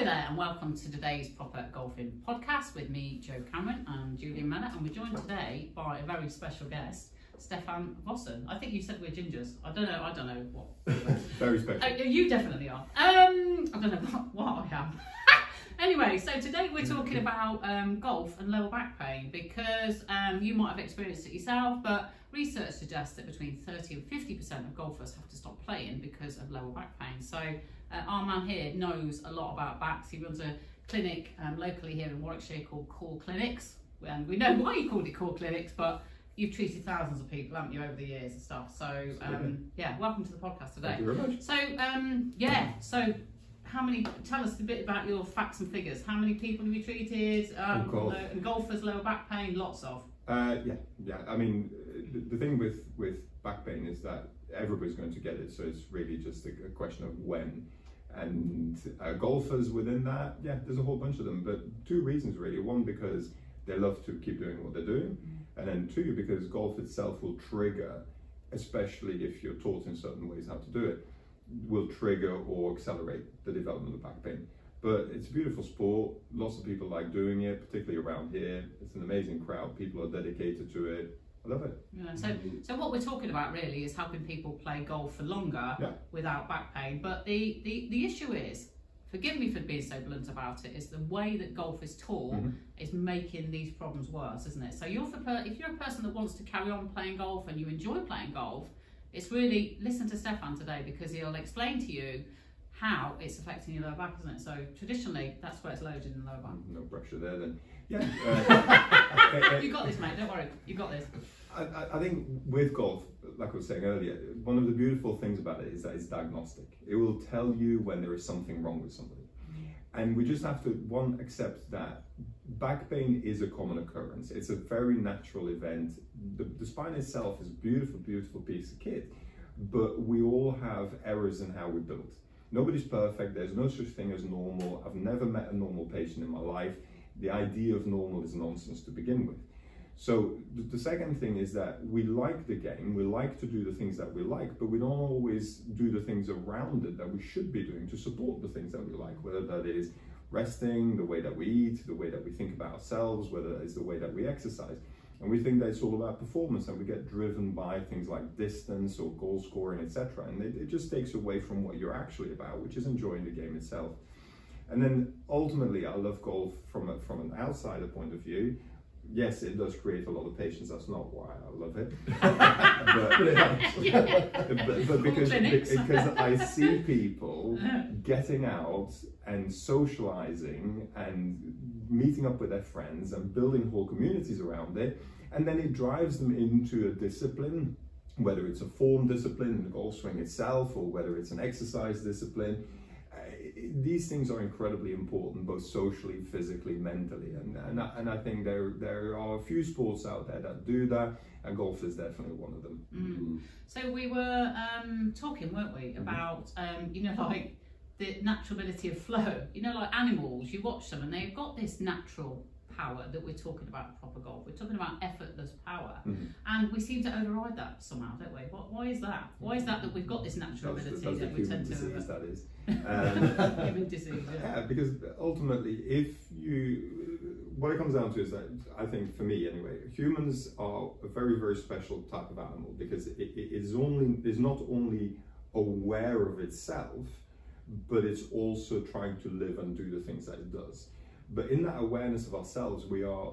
Hello there and welcome to today's Proper Golfing podcast with me, Joe Cameron and Julian Mellor, and we're joined today by a very special guest, Stefan Vossen. I think you said we're gingers. I don't know what. Very special. You definitely are. I don't know what I am. Anyway, so today we're talking about golf and lower back pain because you might have experienced it yourself, but research suggests that between 30 and 50% of golfers have to stop playing because of lower back pain. So our man here knows a lot about backs. He runs a clinic locally here in Warwickshire called Core Clinics, and we know why he called it Core Clinics, but you've treated thousands of people, haven't you, over the years and stuff. So yeah, welcome to the podcast today. Thank you very much. So tell us a bit about your facts and figures. How many people have you treated? Golfers, lower back pain, lots of. Yeah. I mean, the thing with back pain is that everybody's going to get it, so it's really just a question of when. And golfers within that, yeah, there's a whole bunch of them, but two reasons really. One, because they love to keep doing what they're doing, and then two, because golf itself will trigger, especially if you're taught in certain ways how to do it, will trigger or accelerate the development of back pain. But it's a beautiful sport. Lots of people like doing it, particularly around here. It's an amazing crowd. People are dedicated to it. I love it. Yeah, so what we're talking about really is helping people play golf for longer without back pain. But the issue is, forgive me for being so blunt about it, is the way that golf is taught is making these problems worse, isn't it? So if you're a person that wants to carry on playing golf and you enjoy playing golf, it's really, listen to Stefan today because he'll explain to you how it's affecting your lower back, isn't it? So traditionally, that's where it's loaded in the lower back. No pressure there then. Yeah. You got this, mate, don't worry, you got this. I think with golf, like I was saying earlier, one of the beautiful things about it is that it's diagnostic. It will tell you when there is something wrong with somebody. And we just have to, one, accept that back pain is a common occurrence. It's a very natural event. The spine itself is a beautiful, beautiful piece of kit, but we all have errors in how we build. Nobody's perfect. There's no such thing as normal. I've never met a normal patient in my life. The idea of normal is nonsense to begin with. So the second thing is that we like the game, we like to do the things that we like, but we don't always do the things around it that we should be doing to support the things that we like, whether that is resting, the way that we eat, the way that we think about ourselves, whether that is the way that we exercise. And we think that it's all about performance, and we get driven by things like distance or goal scoring, etc. And it just takes away from what you're actually about, which is enjoying the game itself. And then ultimately, I love golf from an outsider point of view. Yes, it does create a lot of patience. That's not why I love it. but because I see people getting out and socializing and meeting up with their friends and building whole communities around it, and then it drives them into a discipline, whether it's a form discipline in the golf swing itself or whether it's an exercise discipline. These things are incredibly important, both socially, physically, mentally, and I think there are a few sports out there that do that, and golf is definitely one of them. So we were talking, weren't we, about like the naturality of flow. Like animals, you watch them and they've got this natural power that we're talking about in proper golf. We're talking about effortless power, and we seem to override that somehow, don't we? Why is that? Why is that we've got this natural ability that we tend to? Disease, that is. Human disease. Yeah, because ultimately, what it comes down to is that I think, for me anyway, humans are a very, very special type of animal because it is not only aware of itself, but it's also trying to live and do the things that it does. But in that awareness of ourselves, we are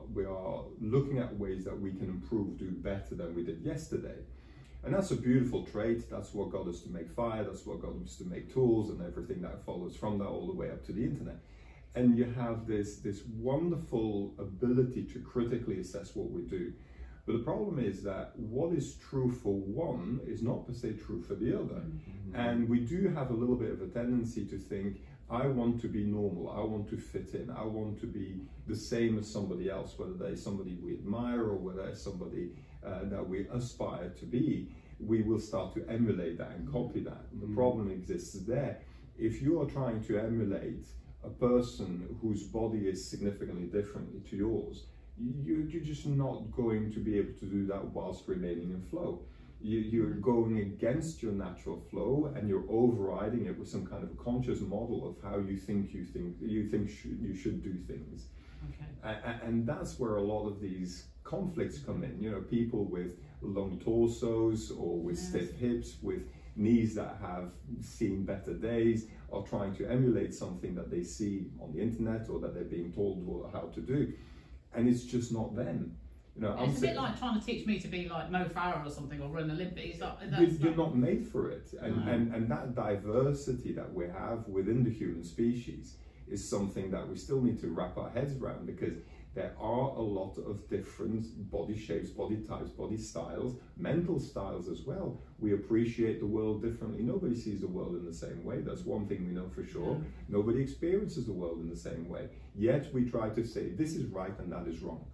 looking at ways that we can improve, do better than we did yesterday. And that's a beautiful trait. That's what got us to make fire. That's what got us to make tools and everything that follows from that all the way up to the internet. And you have this wonderful ability to critically assess what we do. But the problem is that what is true for one is not per se true for the other. And we do have a little bit of a tendency to think, I want to be normal, I want to fit in, I want to be the same as somebody else, whether they're somebody we admire or whether they're somebody that we aspire to be. We will start to emulate that and copy that. The problem exists there. If you are trying to emulate a person whose body is significantly differently to yours, you're just not going to be able to do that whilst remaining in flow. You're going against your natural flow, and you're overriding it with some kind of a conscious model of how you should do things. Okay. And that's where a lot of these conflicts come in. You know, people with long torsos or with stiff hips, with knees that have seen better days, are trying to emulate something that they see on the internet or that they're being told how to do, and it's just not them. You know, it's a bit like trying to teach me to be like Mo Farah or something, or run Olympics. You're not made for it, and that diversity that we have within the human species is something that we still need to wrap our heads around, because there are a lot of different body shapes, body types, body styles, mental styles as well. We appreciate the world differently. Nobody sees the world in the same way. That's one thing we know for sure. Yeah. Nobody experiences the world in the same way. Yet we try to say this is right and that is wrong.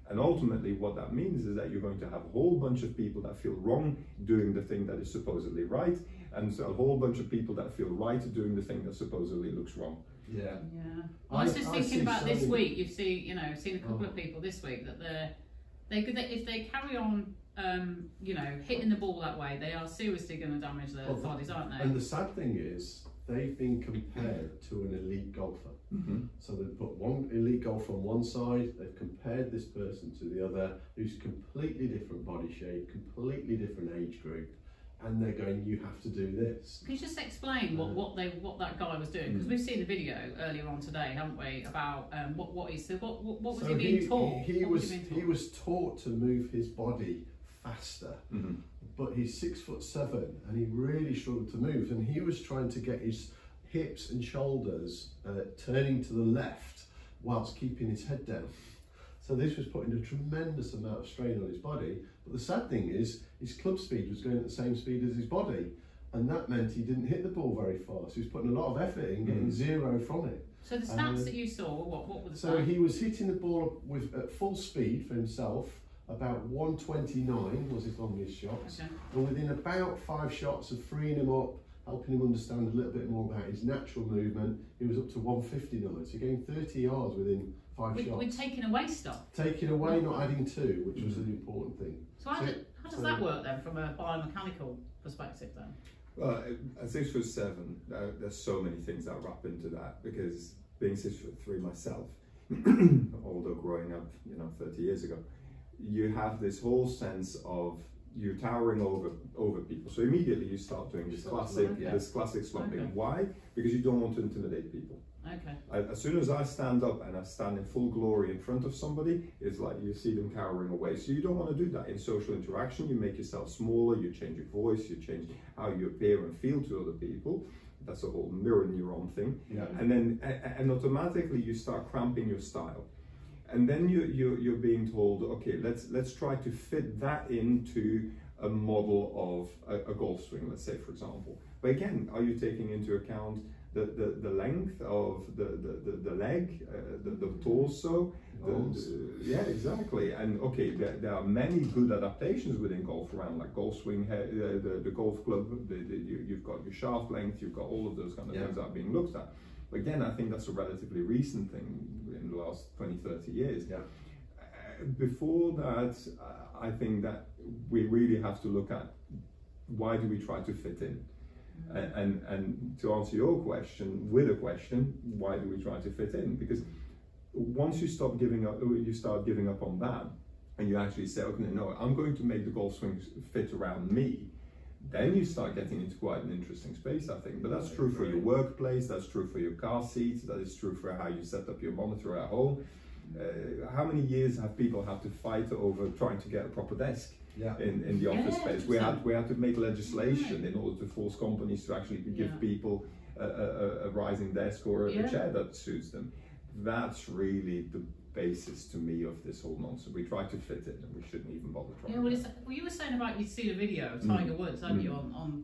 And ultimately what that means is that you're going to have a whole bunch of people that feel wrong doing the thing that is supposedly right, and so a whole bunch of people that feel right doing the thing that supposedly looks wrong. Yeah. Yeah. Well, I was just thinking about this week. You've seen, seen a couple of people this week that if they carry on, hitting the ball that way, they are seriously going to damage their bodies, aren't they? And the sad thing is, they've been compared to an elite golfer. So they've put one elite golfer on one side, they've compared this person to the other, who's completely different body shape, completely different age group, and they're going, you have to do this. Can you just explain what that guy was doing? Because we've seen the video earlier on today, haven't we, about what was he being taught? He was taught to move his body faster, but he's 6'7" and he really struggled to move, and he was trying to get his hips and shoulders turning to the left whilst keeping his head down. So this was putting a tremendous amount of strain on his body. But the sad thing is, his club speed was going at the same speed as his body, and that meant he didn't hit the ball very far. So he was putting a lot of effort in, getting zero from it. So the stats that you saw, what were the stats? So he was hitting the ball at full speed for himself. About 129 was his longest shots, and within about 5 shots of freeing him up, helping him understand a little bit more about his natural movement, he was up to 159. So he gained 30 yards within 5 shots. We're taking away stuff. Taking away, not adding to, which was the important thing. So how does that work then, from a biomechanical perspective then? Well, at 6'7", there's so many things that wrap into that, because being 6'3" myself, although growing up, 30 years ago, you have this whole sense of you're towering over people. So immediately you start doing this classic slumping. Okay. Why? Because you don't want to intimidate people. Okay. As soon as I stand up and I stand in full glory in front of somebody, it's like you see them cowering away. So you don't want to do that in social interaction. You make yourself smaller, you change your voice, you change how you appear and feel to other people. That's a whole mirror neuron thing. Yeah. And then automatically you start cramping your style. And then you're being told, okay, let's try to fit that into a model of a golf swing, let's say, for example. But again, are you taking into account the length of the leg, the torso? Yeah, exactly. And okay, there are many good adaptations within golf around, like golf swing, the golf club, you've got your shaft length, you've got all of those kind of things that are being looked at. But again, I think that's a relatively recent thing in the last 20, 30 years. Yeah. Before that, I think that we really have to look at why do we try to fit in? And to answer your question with a question, why do we try to fit in? Because once you start giving up on that, and you actually say, okay, no, I'm going to make the golf swing fit around me, then you start getting into quite an interesting space, I think. But that's true for your workplace, that's true for your car seats, that is true for how you set up your monitor at home. How many years have people had to fight over trying to get a proper desk in the office space? We had to make legislation in order to force companies to actually give people a rising desk or a chair that suits them. That's really the basis to me of this whole nonsense. We try to fit it, and we shouldn't even bother trying. Yeah, well, you were saying about you'd seen a video of Tiger Woods, hadn't you?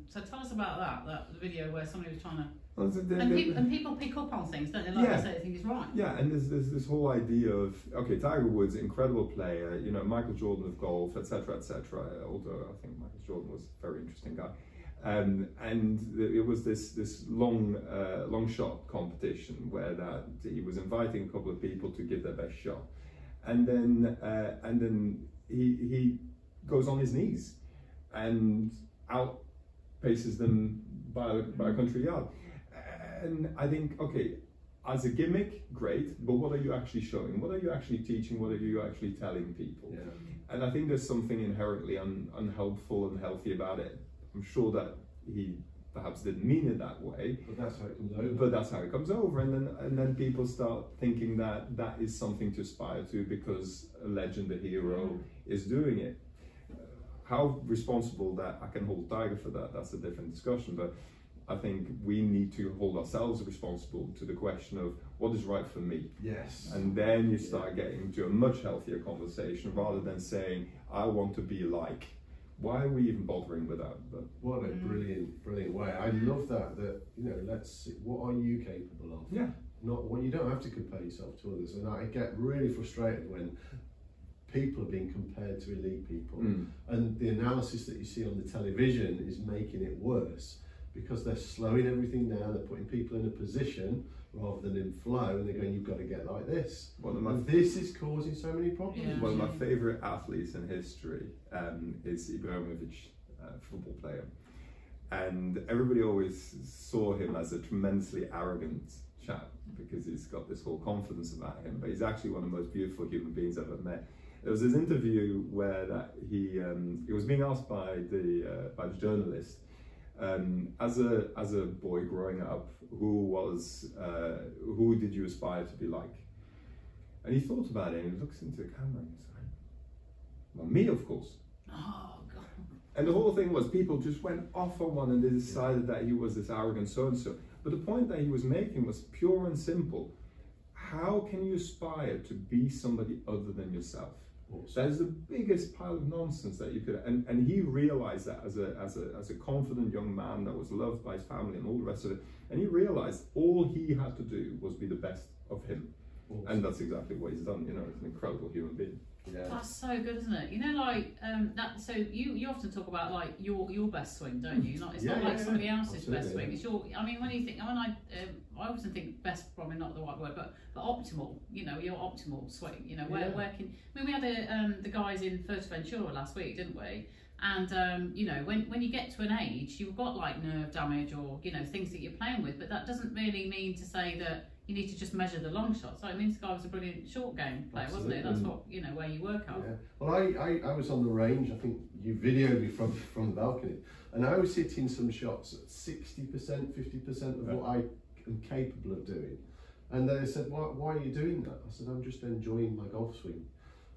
So tell us about that video where somebody was trying to. And people pick up on things, don't they? Like I say, they think it's right. Yeah, and there's this whole idea of, okay, Tiger Woods, incredible player, Michael Jordan of golf, etc., etc. Although I think Michael Jordan was a very interesting guy. And it was this long shot competition where he was inviting a couple of people to give their best shot, and then he goes on his knees, and outpaces them by a country yard. And I think, okay, as a gimmick, great, but what are you actually showing? What are you actually teaching? What are you actually telling people? Yeah. And I think there's something inherently unhelpful and healthy about it. I'm sure that he perhaps didn't mean it that way, but that's how it comes over. But that's how it comes over, and then people start thinking that that is something to aspire to because a legend, a hero, is doing it. How responsible that I can hold Tiger for that's a different discussion, but I think we need to hold ourselves responsible to the question of what is right for me. Yes. And then you start getting to a much healthier conversation rather than saying, I want to be like. Why are we even bothering with that? But what a brilliant way. I love that, you know, let's see, what are you capable of? Yeah. Not what, you don't have to compare yourself to others. And I get really frustrated when people are being compared to elite people. And the analysis that you see on the television is making it worse, because they're slowing everything down, they're putting people in a position rather than in flow, and they're going, you've got to get like this. And this is causing so many problems. Yeah. One of my favourite athletes in history is Ibrahimovic, football player. And everybody always saw him as a tremendously arrogant chap because he's got this whole confidence about him, but he's actually one of the most beautiful human beings I've ever met. There was this interview where that he was being asked by the journalist, as a boy growing up, who did you aspire to be like? And he thought about it and he looks into the camera and he's like, well, me, of course. Oh, God. And the whole thing was people just went off on one and they decided that he was this arrogant so-and-so. But the point that he was making was pure and simple. How can you aspire to be somebody other than yourself? That is the biggest pile of nonsense that you could, and he realized that as a confident young man that was loved by his family and all the rest of it, and he realized all he had to do was be the best of him. Awesome. And that's exactly what he's done. You know, he's an incredible human being. Yeah. That's so good, isn't it? You know, like that. So you often talk about like your best swing, don't you? It's not like somebody else's best swing. It's your. I mean, when I often think best, probably not the right word, but optimal. You know, your optimal swing. You know, where can. I mean, we had the guys in Fuerteventura last week, didn't we? And you know, when you get to an age, you've got like nerve damage or things that you're playing with, but that doesn't really mean to say that you need to just measure the long shots. So I mean, this guy was a brilliant short game player, wasn't it? That's what where you work out. Yeah. Well, I was on the range. I think you videoed me from the balcony, and I was hitting some shots at 60%, 50% of what I am capable of doing. And they said, why are you doing that? I said, I'm just enjoying my golf swing.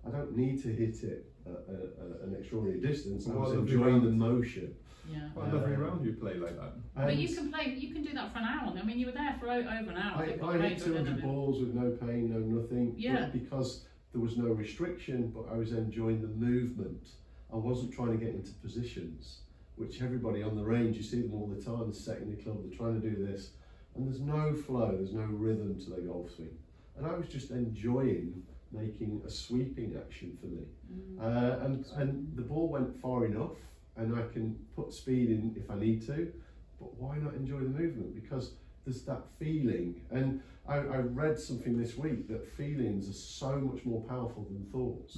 I don't need to hit it at an extraordinary distance. I was enjoying the motion. Yeah. Well, every round you play like that. But you can do that for an hour. I mean, you were there for over an hour. I hit 200 balls with no pain, no nothing. Yeah. Because there was no restriction, but I was enjoying the movement. I wasn't trying to get into positions, which everybody on the range, you see them all the time, setting the club, they're trying to do this. And there's no flow, there's no rhythm to their golf swing. And I was just enjoying making a sweeping action for me. And the ball went far enough, and I can put speed in if I need to, but why not enjoy the movement? Because there's that feeling. And I read something this week that feelings are so much more powerful than thoughts.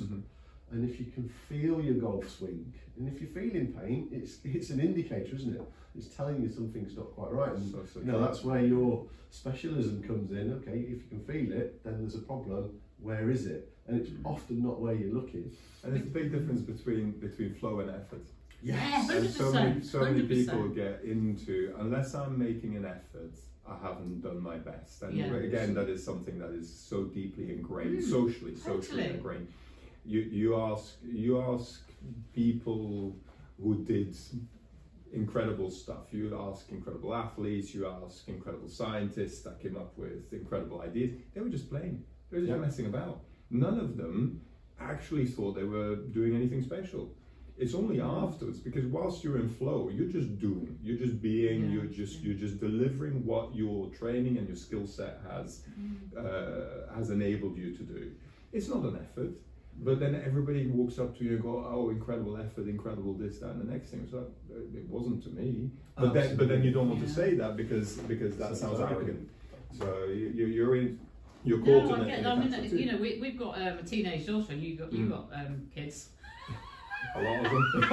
And if you can feel your golf swing, and if you're feeling pain, it's an indicator, isn't it? It's telling you something's not quite right. And that's where your specialism comes in. Okay, if you can feel it, then there's a problem. Where is it? And it's often not where you're looking. And there's a big difference between flow and effort. Yes, and 100%, so many people get into, unless I'm making an effort, I haven't done my best. And again, that is something that is so deeply ingrained, socially ingrained. You ask people who did incredible stuff. You ask incredible athletes. You ask incredible scientists that came up with incredible ideas. They were just playing. They were just messing about. None of them actually thought they were doing anything special. It's only afterwards, because whilst you're in flow, you're just doing, you're just being, you're just delivering what your training and your skill set has enabled you to do. It's not an effort, but then everybody walks up to you and go, oh, incredible effort, incredible this, that, and the next thing. So it wasn't to me. But then you don't want to say that because that sounds arrogant. So you're caught in it. I mean, we've got a teenage daughter, and you've got kids. A lot of them.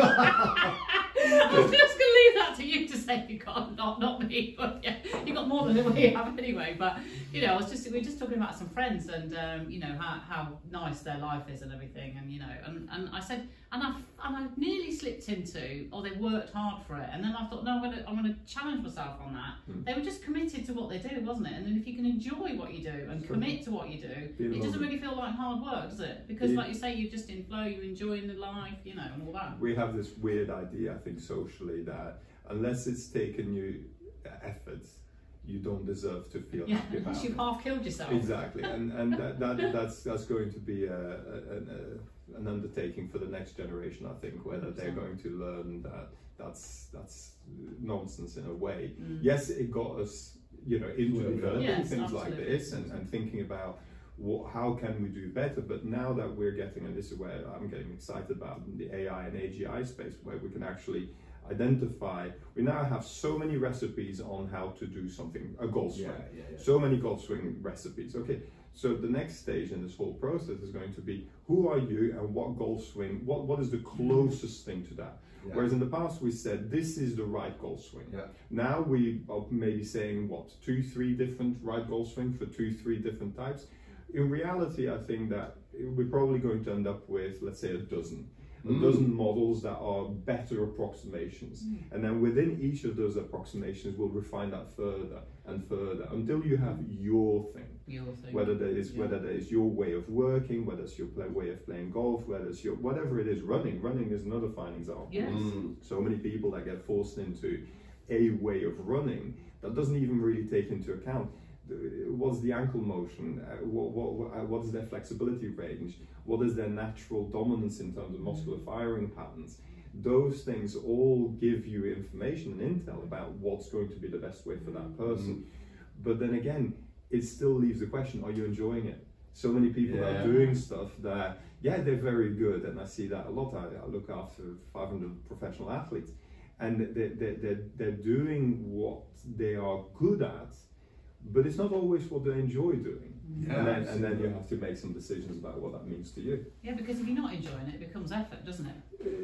I'm just going to leave that to you to say. You got not me, but yeah, you got more than we have anyway. But you know, we were just talking about some friends and you know how nice their life is and everything, and you know, and I said, and I nearly slipped into, oh, they worked hard for it, and then I thought, no, I'm gonna challenge myself on that. They were just committed to what they do, wasn't it? And then if you can enjoy what you do and commit to what you do, it doesn't really feel like hard work, does it? Because like you say, you're just in flow, you're enjoying the life, you know, and all that. We have this weird idea, I think, socially, that unless it's taken you effort, you don't deserve to feel happy about it. Unless you've half killed yourself. Exactly, and that's going to be an undertaking for the next generation, I think, whether they're going to learn that that's nonsense in a way. Yes, it got us, you know, into developing things like this and thinking about how can we do better. But now that we're getting, and this is where I'm getting excited about the AI and AGI space, where we can actually identify, we now have so many recipes on how to do something, a golf swing. So many golf swing recipes. Okay, so the next stage in this whole process is going to be, who are you and what golf swing, what is the closest thing to that? Whereas in the past we said, this is the right golf swing. Now we are maybe saying, what, 2-3 different right golf swing for 2-3 different types. In reality, I think that we're probably going to end up with, let's say, a dozen models that are better approximations. And then within each of those approximations, we'll refine that further and further until you have your thing. Whether that is your way of working, whether it's your way of playing golf, whether it's your, whatever it is, running is another fine example. So many people that get forced into a way of running that doesn't even really take into account what's the ankle motion, what is their flexibility range, what is their natural dominance in terms of muscular firing patterns. Those things all give you information and intel about what's going to be the best way for that person. But then again, it still leaves the question, are you enjoying it? So many people are doing stuff that, they're very good, and I see that a lot. I look after 500 professional athletes, and they're doing what they are good at, but it's not always what they enjoy doing. And then you have to make some decisions about what that means to you. Yeah, because if you're not enjoying it, it becomes effort, doesn't it?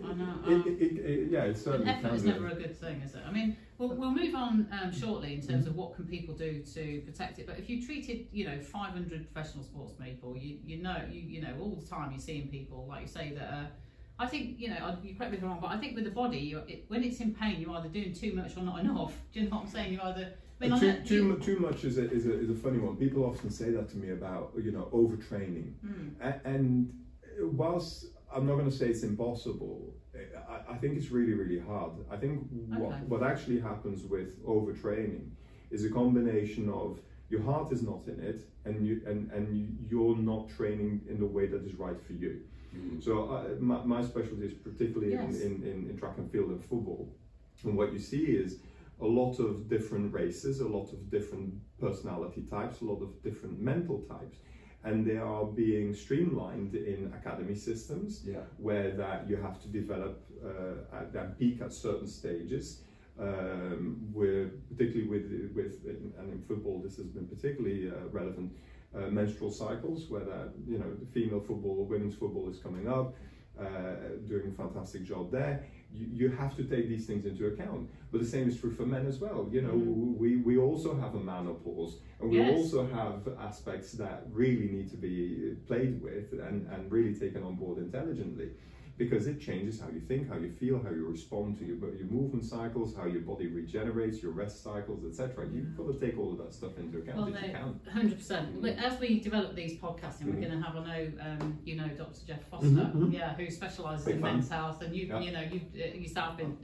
I know. It certainly effort is never a good thing, is it? I mean, we'll move on shortly in terms of what can people do to protect it. But if you treated, 500 professional sports people, you know all the time you're seeing people, like you say, that I think, you correct me if I'm wrong, but I think with the body, when it's in pain, you're either doing too much or not enough. Do you know what I'm saying? You either too much is a funny one. People often say that to me about overtraining, and whilst I'm not going to say it's impossible, I think it's really, really hard. I think what actually happens with overtraining is a combination of your heart is not in it, and you're not training in the way that is right for you. So my specialty is particularly in track and field and football, and what you see is a lot of different races, a lot of different personality types, a lot of different mental types, and they are being streamlined in academy systems where that you have to develop and peak at certain stages. Particularly with and in football this has been particularly relevant, menstrual cycles, where that the female football, women's football is coming up, doing a fantastic job there. You have to take these things into account, but the same is true for men as well. We also have a menopause, and we also have aspects that really need to be played with and really taken on board intelligently, because it changes how you think, how you feel, how you respond to your movement cycles, how your body regenerates, your rest cycles, etc. You've got to take all of that stuff into account if you can. 100%. As we develop these podcasting, we're going to have, Dr. Jeff Foster, who specialises in men's health, and you yourself been,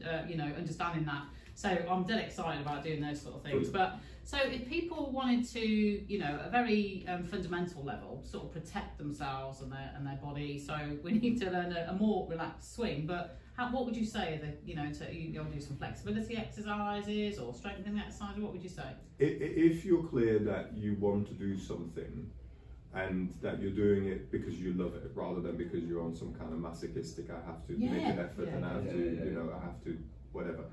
understanding that. So I'm dead excited about doing those sort of things. But so if people wanted to, a very fundamental level, sort of protect themselves and their body, so we need to learn a more relaxed swing. But what would you say that to do some flexibility exercises or strengthening exercises? What would you say? If you're clear that you want to do something, and that you're doing it because you love it, rather than because you're on some kind of masochistic, I have to make an effort and I have to, I have to whatever.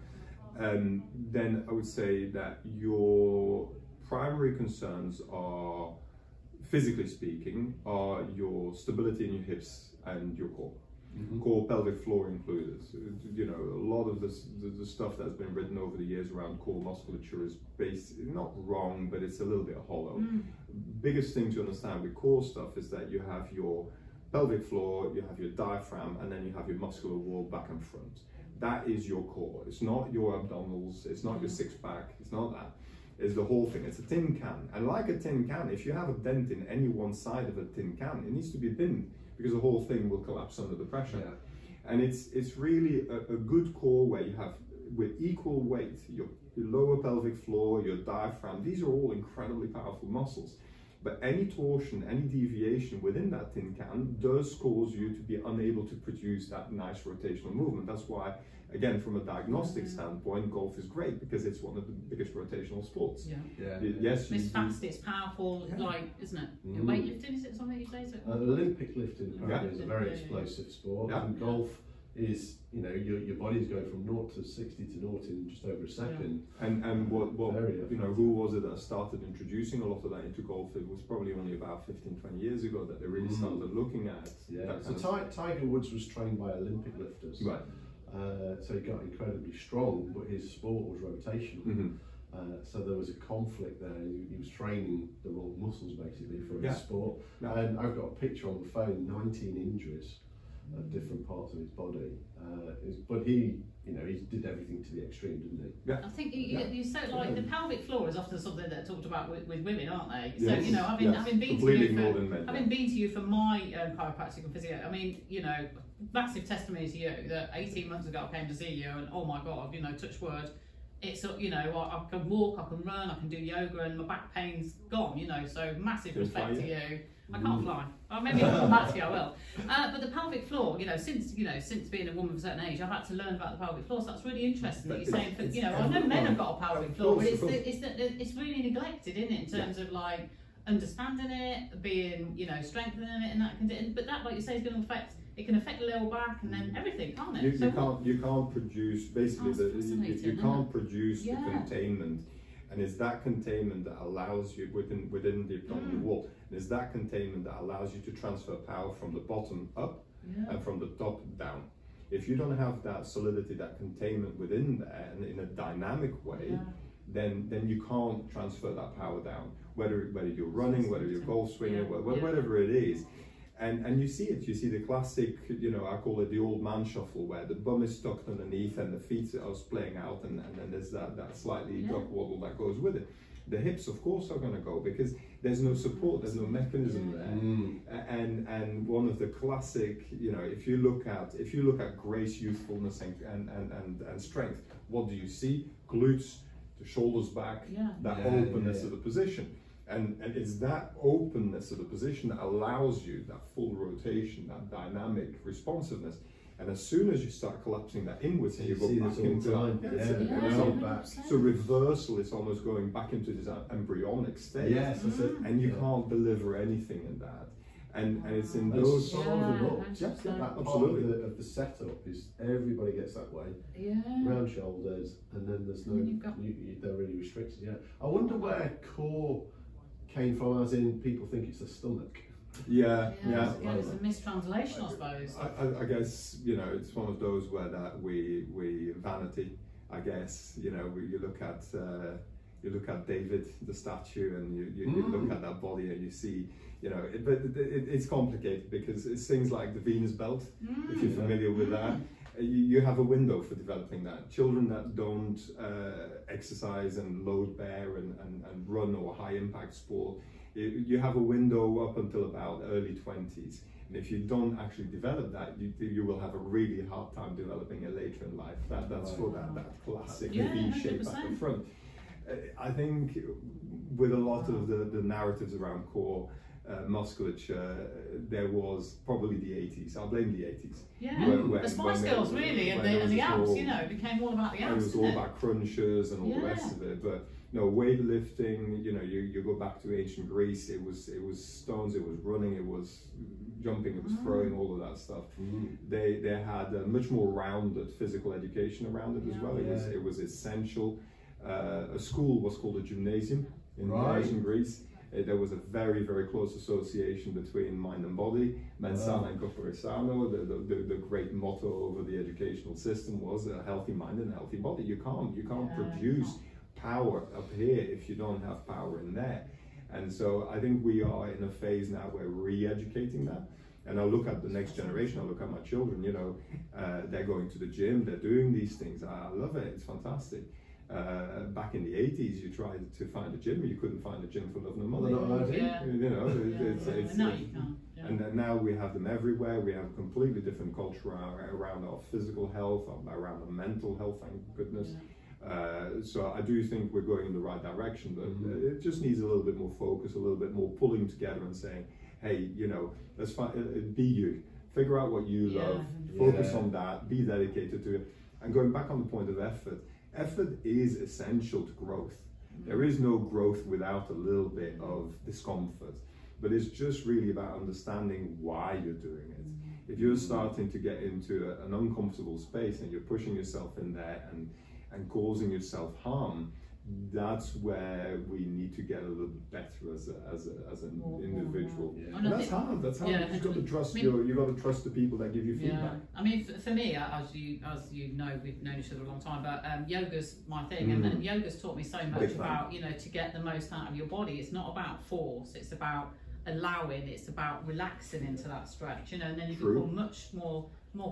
Then I would say that your primary concerns are, physically speaking, are your stability in your hips and your core. core, pelvic floor included. You know, a lot of the stuff that's been written over the years around core musculature is based, not wrong, but it's a little bit hollow. Biggest thing to understand with core stuff is that you have your pelvic floor, you have your diaphragm, and then you have your muscular wall back and front. That is your core. It's not your abdominals, it's not your six-pack, it's not that. It's the whole thing. It's a tin can. And like a tin can, if you have a dent in any one side of a tin can, it needs to be binned because the whole thing will collapse under the pressure. And it's really a good core where you have, with equal weight, your lower pelvic floor, your diaphragm, these are all incredibly powerful muscles. But any torsion, any deviation within that tin can does cause you to be unable to produce that nice rotational movement. That's why, again, from a diagnostic standpoint, golf is great because it's one of the biggest rotational sports. Yes, it's fast, it's powerful, like, isn't it? Weightlifting, is it something you say? Olympic lifting apparently is a very explosive sport, and golf is, you know, your body's going from 0 to 60 to 0 in just over a second. And what you know, who was it that started introducing a lot of that into golf? It was probably only about 15-20 years ago that they really started looking at Tiger Woods was trained by Olympic lifters, so he got incredibly strong, but his sport was rotational. So there was a conflict there. He was training the wrong muscles basically for his sport. And I've got a picture on the phone, 19 injuries of different parts of his body, but he, you know, he did everything to the extreme, didn't he? I think you said, like, the pelvic floor is often something that talked about with women, aren't they? So you know, having been to you for my chiropractic and physio, I mean, you know, massive testimony to you that 18 months ago I came to see you, and oh my God, you know, touch wood, it's, you know, I can walk, I can run, I can do yoga, and my back pain's gone, you know, so massive respect to you. I can't fly. Well, maybe I'll come back to you, I will. But the pelvic floor, you know, since being a woman of a certain age, I've had to learn about the pelvic floor. So that's really interesting that you're saying. You know, I know men have got a pelvic floor, but it's really neglected, isn't it, in terms of like understanding it, being, you know, strengthening it, and that can. But that, like you say, is going to affect. It can affect the lower back and then everything, can't it? You can't produce basically you can't produce the containment. And it's that containment that allows you within the abdominal wall. And it's that containment that allows you to transfer power from the bottom up and from the top down. If you don't have that solidity, that containment within there, and in a dynamic way, then you can't transfer that power down. Whether you're running, whether you're golf swinging, whatever it is. And you see it. You see the classic, you know, I call it the old man shuffle, where the bum is tucked underneath and the feet are splaying out, and then there's that slightly duck waddle that goes with it. The hips, of course, are going to go because there's no support, there's no mechanism there. And one of the classic, you know, if you look at grace, youthfulness, and strength, what do you see? Glutes, the shoulders back, that openness of the position. And it's that openness of the position that allows you that full rotation, that dynamic responsiveness. And as soon as you start collapsing that inwards, and you go back into that. So reversal is almost going back into this embryonic state. Yes, that's it. And you can't deliver anything in that. And it's in those that absolutely part of the setup is everybody gets that way. Round shoulders, and then there's no they're really restricted. I wonder where core came from, as in people think it's the stomach. It's a mistranslation, I suppose. I guess, you know, it's one of those where that we vanity, I guess, you know, you look at David, the statue, and you look at that body and you see, you know, it's complicated because it's things like the Venus belt, if you're familiar with that. You have a window for developing that. Children that don't exercise and load bear and run or high impact sport, you have a window up until about early 20s. And if you don't actually develop that, you will have a really hard time developing it later in life. That's for that classic V shape at the front. I think with a lot of the narratives around core musculature, there was probably the 80s. I'll blame the 80s. The Spice Girls, really, and the abs, you know, it became all about the abs. It was all about crunchers and all the rest of it. But no, weightlifting, you know, you go back to ancient Greece, it was stones, it was running, it was jumping, it was throwing, all of that stuff. They had a much more rounded physical education around it as well. It was essential. A school was called a gymnasium in ancient Greece. There was a very, very close association between mind and body. Mens sana and corpore sano. The great motto over the educational system was a healthy mind and a healthy body. You can't produce power up here if you don't have power in there. And so I think we are in a phase now where we're re-educating that. And I look at the next generation, I look at my children, you know, they're going to the gym, they're doing these things. I love it, it's fantastic. Back in the 80s, you tried to find a gym, you couldn't find a gym for love nor money. You know, and then now we have them everywhere. We have a completely different culture around our physical health, around our mental health, thank goodness. So I do think we're going in the right direction, but it just needs a little bit more focus, a little bit more pulling together and saying, hey, you know, let's be you. Figure out what you love, focus on that, be dedicated to it. And going back on the point of effort, effort is essential to growth. There is no growth without a little bit of discomfort, but it's just really about understanding why you're doing it. If you're starting to get into an uncomfortable space and you're pushing yourself in there and causing yourself harm, that's where we need to get a little bit better as an individual. And that's hard. That's hard. You've got to trust you've got to trust the people that give you feedback. I mean, for me, as you know, we've known each other a long time, but yoga's my thing, and yoga's taught me so much about, you know, to get the most out of your body. It's not about force. It's about allowing. It's about relaxing into that stretch, you know, and then you become much more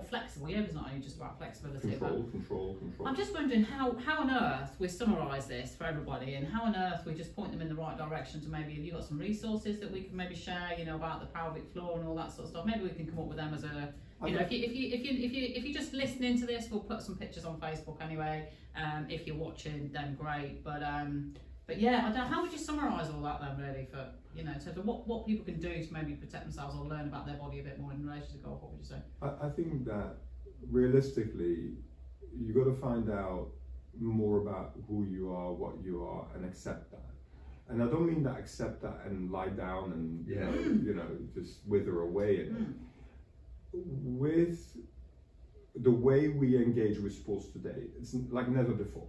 flexible. Yoga's not only just about flexibility. Control. I'm just wondering how on earth we summarise this for everybody, and how on earth we just point them in the right direction to maybe, have you got some resources that we can maybe share, you know, about the pelvic floor and all that sort of stuff. Maybe we can come up with them as a, you know, if you're just listening to this, we'll put some pictures on Facebook anyway. If you're watching, then great. But yeah, I don't know, how would you summarise all that then, really, for, you know, in terms of what people can do to maybe protect themselves or learn about their body a bit more in relation to golf? What would you say? I think that realistically, you've got to find out more about who you are, what you are, and accept that. And I don't mean that accept that and lie down and you know, just wither away in it. With the way we engage with sports today, it's like never before.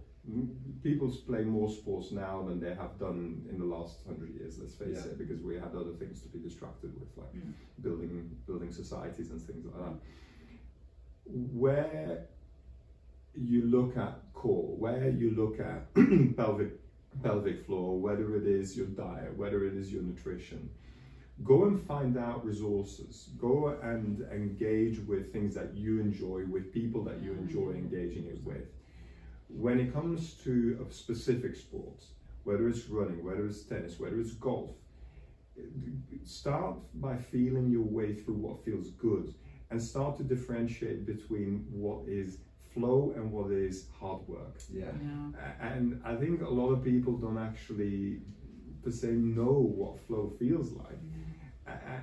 People play more sports now than they have done in the last 100 years, let's face it, because we had other things to be distracted with, like building societies and things like that. Where you look at core, where you look at pelvic floor, whether it is your diet, whether it is your nutrition, go and find out resources. Go and engage with things that you enjoy, with people that you enjoy engaging it with. When it comes to a specific sport, whether it's running, whether it's tennis, whether it's golf, start by feeling your way through what feels good, and start to differentiate between what is flow and what is hard work. And I think a lot of people don't actually per se know what flow feels like.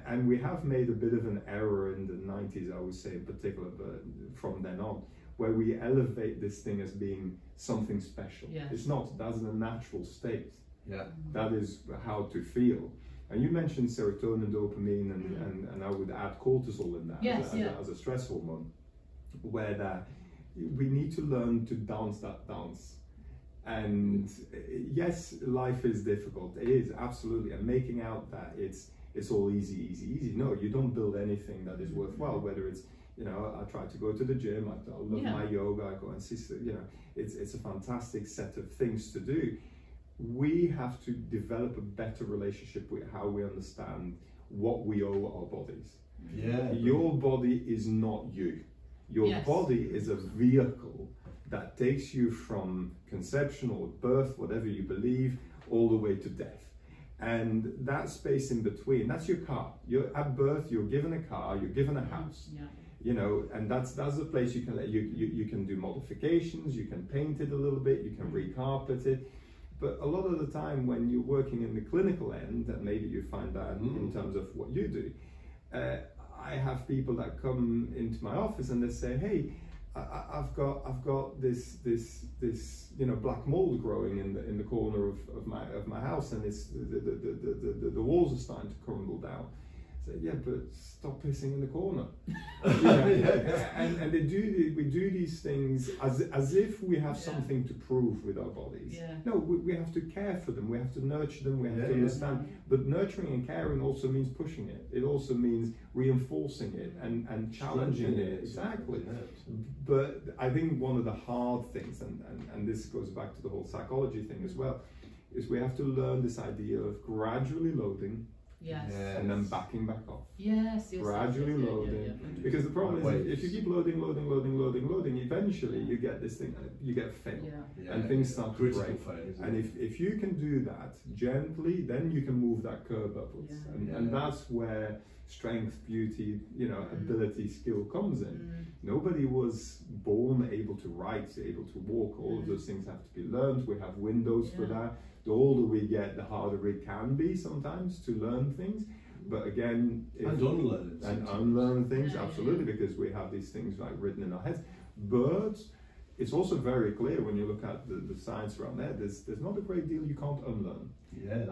And we have made a bit of an error in the 90s, I would say in particular, but from then on, where we elevate this thing as being something special. It's not. That's a natural state. That is how to feel. And you mentioned serotonin, dopamine, and I would add cortisol in that as a stress hormone, where that we need to learn to dance that dance. And yes, life is difficult. It is, absolutely. And making out that it's all easy. No, you don't build anything that is worthwhile, whether it's, you know, I try to go to the gym, I love my yoga, I go and see, you know, it's a fantastic set of things to do. We have to develop a better relationship with how we understand what we owe our bodies. Your body is not you. Your body is a vehicle that takes you from conception or birth, whatever you believe, all the way to death. And that space in between, that's your car. You're at birth, you're given a car, you're given a house. You know, and that's the place you can you can do modifications, you can paint it a little bit, you can recarpet it. But a lot of the time when you're working in the clinical end, and maybe you find that in terms of what you do, I have people that come into my office and they say, hey, I've got this you know, black mold growing in the corner of my house, and it's the walls are starting to crumble down. Say, yeah, but stop pissing in the corner. And we do these things as if we have something to prove with our bodies. Yeah. No, we have to care for them, we have to nurture them, we have to understand. But nurturing and caring also means pushing it. It also means reinforcing it and challenging it. Exactly. But I think one of the hard things, and this goes back to the whole psychology thing as well, is we have to learn this idea of gradually loading. Yes. And then backing back off. Yes. Gradually loading. Because the problem is, if you keep loading, eventually you get this thing, you get fail. And things start to break. And if you can do that gently, then you can move that curve upwards. And that's where strength, beauty, ability, skill comes in. Nobody was born able to write, able to walk. All of those things have to be learned. We have windows for that. The older we get, the harder it can be sometimes to learn things. But again, and unlearn things, absolutely, because we have these things like written in our heads. But it's also very clear when you look at the science around there, there's not a great deal you can't unlearn.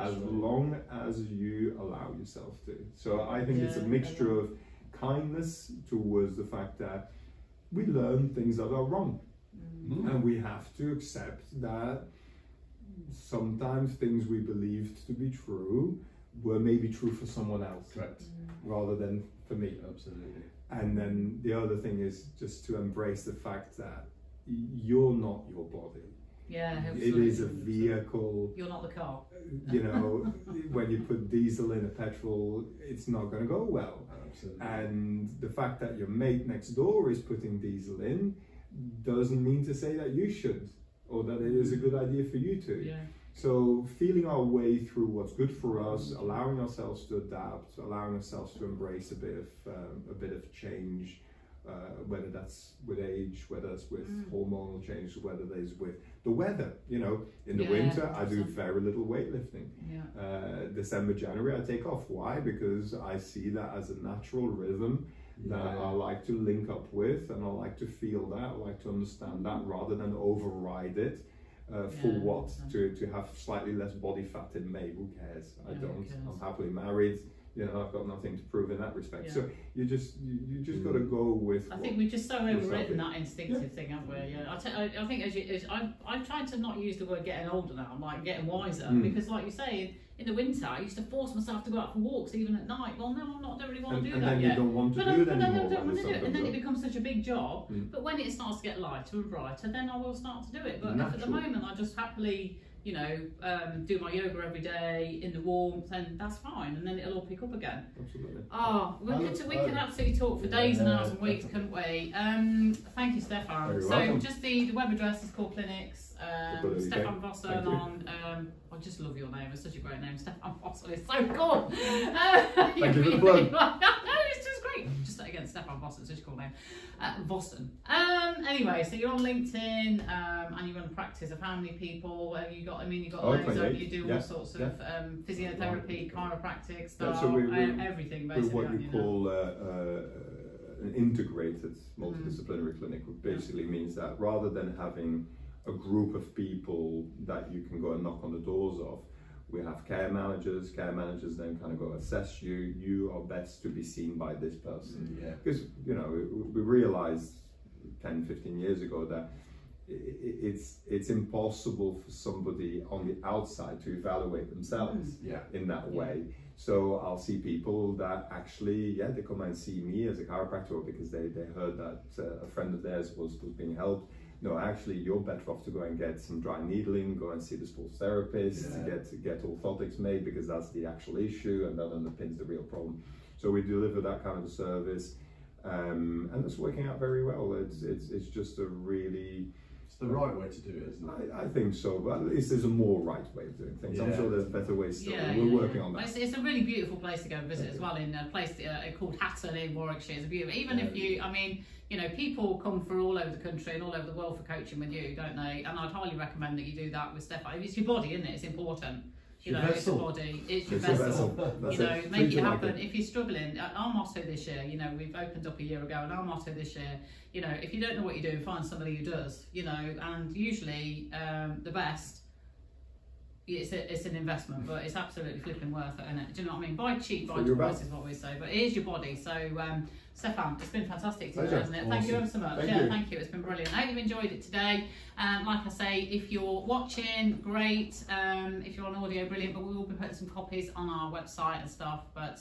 As long as you allow yourself to. So I think it's a mixture of kindness towards the fact that we learn things that are wrong. And we have to accept that sometimes things we believed to be true were maybe true for someone else, rather than for me. Absolutely. And then the other thing is just to embrace the fact that you're not your body. Yeah, it is a vehicle. You're not the car. When you put diesel in a petrol, it's not going to go well. Absolutely. And the fact that your mate next door is putting diesel in doesn't mean to say that you should, or that it is a good idea for you to. So feeling our way through what's good for us, allowing ourselves to adapt, allowing ourselves to embrace a bit of change, whether that's with age, whether that's with hormonal change, whether that's with the weather. In the winter I do very little weightlifting. December, January I take off. Why? Because I see that as a natural rhythm that I like to link up with, and I like to feel that, I like to understand that, rather than override it. For what? To have slightly less body fat in May, who cares? I don't. I'm happily married. I've got nothing to prove in that respect. So you just got to go with. I think we've just so overridden that instinctive thing, haven't we? I think I've tried to not use the word getting older now. I'm like getting wiser, because like you say, in the winter I used to force myself to go out for walks even at night. Well, no, I don't really want to do that yet. You don't want to do it anymore. I don't want to do it, and then it becomes such a big job. But when it starts to get lighter and brighter, then I will start to do it. But if at the moment I just happily do my yoga every day in the warmth, and that's fine, and then it'll all pick up again. Absolutely. We could absolutely talk for days and hours and weeks, couldn't we? Thank you, Stefan. Welcome. Just the web address is called Clinics. Stefan Vossen on. I just love your name. It's such a great name, Stefan Vossen. It's so cool. Thank you for the plug. No, it's just great. Just that again, Stefan Vossen. It's such a cool name. Vossen. Anyway, so you're on LinkedIn, and you run a practice of how many people have you got? I mean, you've got loads of, you do all sorts of physiotherapy, chiropractic stuff, everything basically. We're what you call an integrated multidisciplinary clinic, which basically means that rather than having a group of people that you can go and knock on the doors of, we have care managers. Care managers then kind of go assess you. You are best to be seen by this person. Because we realized 10, 15 years ago that it's impossible for somebody on the outside to evaluate themselves in that way. So I'll see people that actually, they come and see me as a chiropractor because they heard that a friend of theirs was being helped. No, actually, you're better off to go and get some dry needling, go and see the sports therapist, to get orthotics made, because that's the actual issue and that underpins the real problem. So we deliver that kind of a service, and it's working out very well. It's just a really... It's the right way to do it, isn't it? I think so, but at least there's a more right way of doing things. I'm sure there's better ways still. We're working on that. It's a really beautiful place to go and visit as well, in a place called Hatton in Warwickshire. It's a beautiful, even if you, people come from all over the country and all over the world for coaching with you, don't they? And I'd highly recommend that you do that with Stefan. It's your body, isn't it? It's important. It's your body, it's your vessel. Make it happen. If you're struggling, our motto this year, we've opened up a year ago, and our motto this year, if you don't know what you're doing, find somebody who does, and usually the best, it's an investment, but it's absolutely flipping worth it, isn't it? Do you know what I mean? Buy cheap, buy your twice back. is what we say. But it is your body. So, Stefan, it's been fantastic today, Pleasure. hasn't it? Awesome. Thank you ever so much. Thank Yeah, you. thank you. It's been brilliant. I hope you've enjoyed it today. Like I say, if you're watching, great. If you're on audio, brilliant. But we will be putting some copies on our website and stuff. But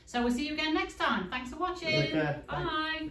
so we'll see you again next time. Thanks for watching. Take care. Bye.